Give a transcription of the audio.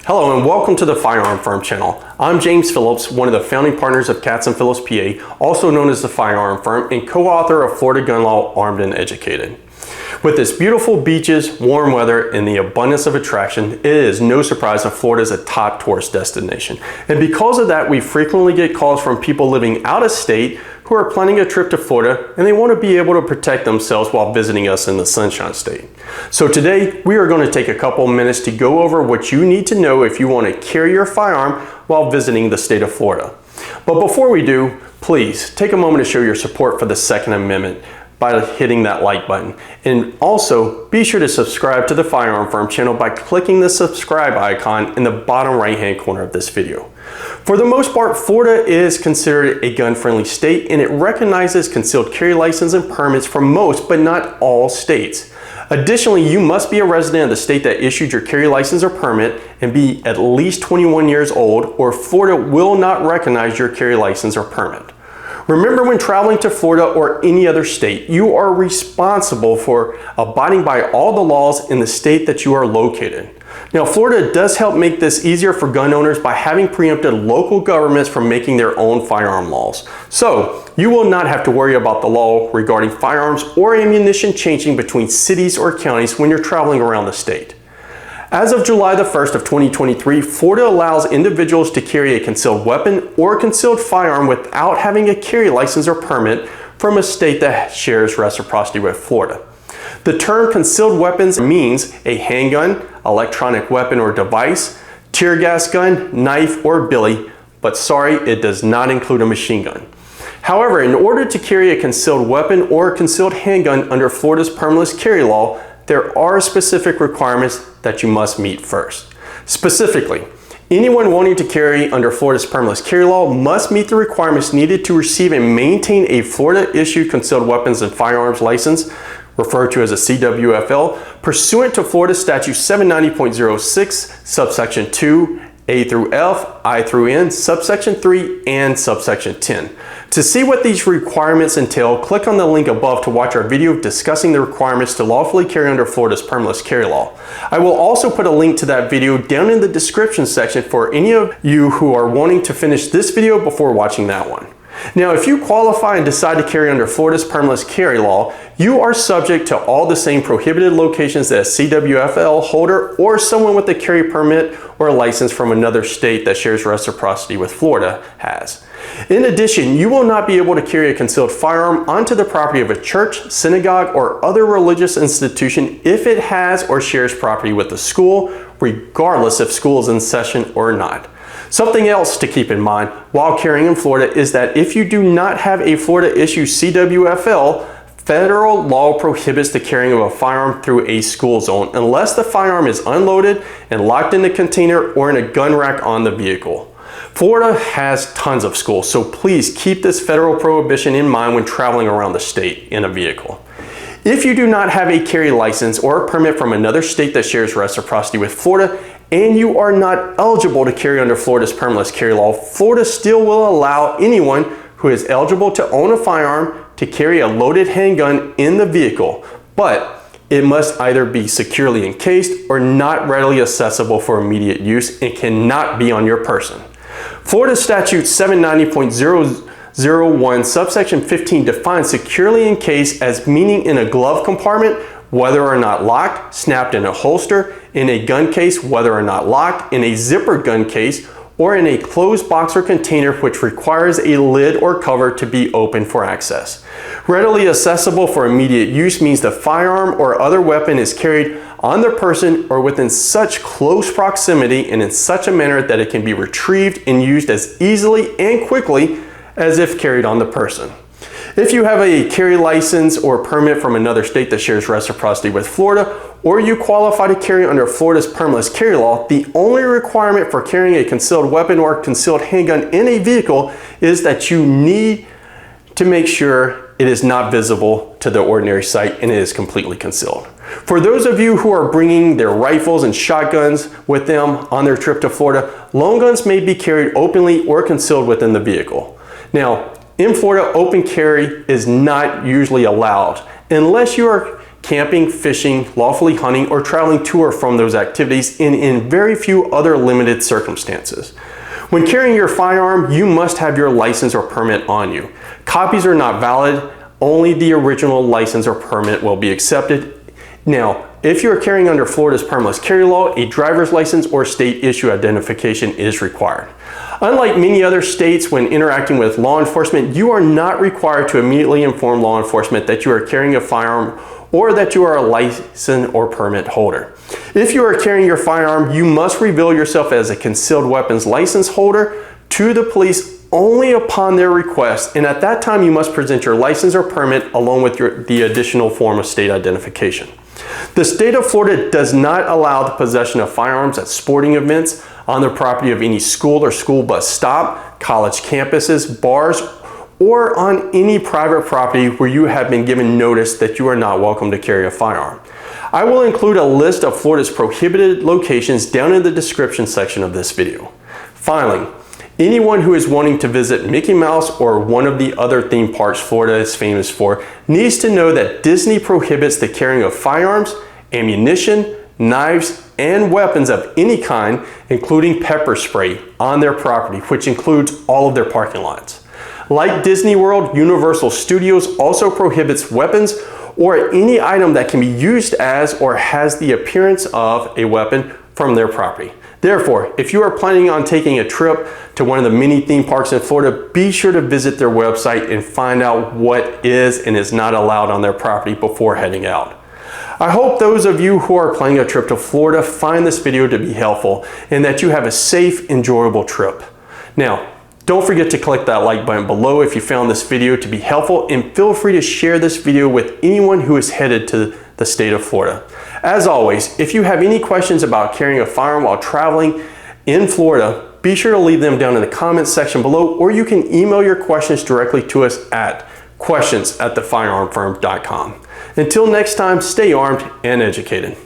Hello and welcome to the Firearm Firm channel. I'm James Phillips, one of the founding partners of Katz & Phillips PA, also known as the Firearm Firm, and co-author of Florida Gun Law, Armed and Educated. With its beautiful beaches, warm weather, and the abundance of attraction, it is no surprise that Florida is a top tourist destination. And because of that, we frequently get calls from people living out of state who are planning a trip to Florida and they want to be able to protect themselves while visiting us in the Sunshine State. So today, we are going to take a couple minutes to go over what you need to know if you want to carry your firearm while visiting the state of Florida. But before we do, please take a moment to show your support for the Second Amendment by hitting that like button. And also, be sure to subscribe to the Firearm Firm channel by clicking the subscribe icon in the bottom right-hand corner of this video. For the most part, Florida is considered a gun-friendly state, and it recognizes concealed carry license and permits from most, but not all states. Additionally, you must be a resident of the state that issued your carry license or permit and be at least 21 years old, or Florida will not recognize your carry license or permit. Remember, when traveling to Florida or any other state, you are responsible for abiding by all the laws in the state that you are located. Now, Florida does help make this easier for gun owners by having preempted local governments from making their own firearm laws. So, you will not have to worry about the law regarding firearms or ammunition changing between cities or counties when you're traveling around the state. As of July the 1st of 2023, Florida allows individuals to carry a concealed weapon or concealed firearm without having a carry license or permit from a state that shares reciprocity with Florida. The term concealed weapons means a handgun, electronic weapon or device, tear gas gun, knife, or billy, but sorry, it does not include a machine gun. However, in order to carry a concealed weapon or concealed handgun under Florida's permitless carry law, there are specific requirements that you must meet first. Specifically, anyone wanting to carry under Florida's permitless carry law must meet the requirements needed to receive and maintain a Florida-issued concealed weapons and firearms license, referred to as a CWFL, pursuant to Florida Statute 790.06, subsection 2, A through F, I through N, subsection 3, and subsection 10. To see what these requirements entail, click on the link above to watch our video discussing the requirements to lawfully carry under Florida's permitless carry law. I will also put a link to that video down in the description section for any of you who are wanting to finish this video before watching that one. Now, if you qualify and decide to carry under Florida's permitless carry law, you are subject to all the same prohibited locations that a CWFL holder or someone with a carry permit or a license from another state that shares reciprocity with Florida has. In addition, you will not be able to carry a concealed firearm onto the property of a church, synagogue, or other religious institution if it has or shares property with the school, regardless if school is in session or not. Something else to keep in mind while carrying in Florida is that if you do not have a Florida-issued CWFL, federal law prohibits the carrying of a firearm through a school zone unless the firearm is unloaded and locked in the container or in a gun rack on the vehicle. Florida has tons of schools, so please keep this federal prohibition in mind when traveling around the state in a vehicle. If you do not have a carry license or a permit from another state that shares reciprocity with Florida, and you are not eligible to carry under Florida's permitless carry law, Florida still will allow anyone who is eligible to own a firearm to carry a loaded handgun in the vehicle, but it must either be securely encased or not readily accessible for immediate use and cannot be on your person. Florida Statute 790.001 subsection 15 defines securely encased as meaning in a glove compartment, whether or not locked, snapped in a holster, in a gun case, whether or not locked, in a zipper gun case, or in a closed box or container which requires a lid or cover to be open for access. Readily accessible for immediate use means the firearm or other weapon is carried on the person or within such close proximity and in such a manner that it can be retrieved and used as easily and quickly as if carried on the person. If you have a carry license or permit from another state that shares reciprocity with Florida, or you qualify to carry under Florida's permitless carry law, the only requirement for carrying a concealed weapon or concealed handgun in a vehicle is that you need to make sure it is not visible to the ordinary sight and it is completely concealed. For those of you who are bringing their rifles and shotguns with them on their trip to Florida, long guns may be carried openly or concealed within the vehicle. Now, in Florida, open carry is not usually allowed unless you are camping, fishing, lawfully hunting, or traveling to or from those activities, and in very few other limited circumstances. When carrying your firearm, you must have your license or permit on you. Copies are not valid. Only the original license or permit will be accepted. Now, if you are carrying under Florida's permitless carry law, a driver's license or state issue identification is required. Unlike many other states, when interacting with law enforcement, you are not required to immediately inform law enforcement that you are carrying a firearm or that you are a license or permit holder. If you are carrying your firearm, you must reveal yourself as a concealed weapons license holder to the police only upon their request, and at that time you must present your license or permit along with the additional form of state identification. The state of Florida does not allow the possession of firearms at sporting events, on the property of any school or school bus stop, college campuses, bars, or on any private property where you have been given notice that you are not welcome to carry a firearm. I will include a list of Florida's prohibited locations down in the description section of this video. Finally, anyone who is wanting to visit Mickey Mouse or one of the other theme parks Florida is famous for needs to know that Disney prohibits the carrying of firearms, ammunition, knives, and weapons of any kind, including pepper spray, on their property, which includes all of their parking lots. Like Disney World, Universal Studios also prohibits weapons or any item that can be used as or has the appearance of a weapon from their property. Therefore, if you are planning on taking a trip to one of the many theme parks in Florida, be sure to visit their website and find out what is and is not allowed on their property before heading out. I hope those of you who are planning a trip to Florida find this video to be helpful and that you have a safe, enjoyable trip. Now, don't forget to click that like button below if you found this video to be helpful, and feel free to share this video with anyone who is headed to the state of Florida. As always, if you have any questions about carrying a firearm while traveling in Florida, be sure to leave them down in the comments section below, or you can email your questions directly to us at questions@thefirearmfirm.com. Until next time, stay armed and educated.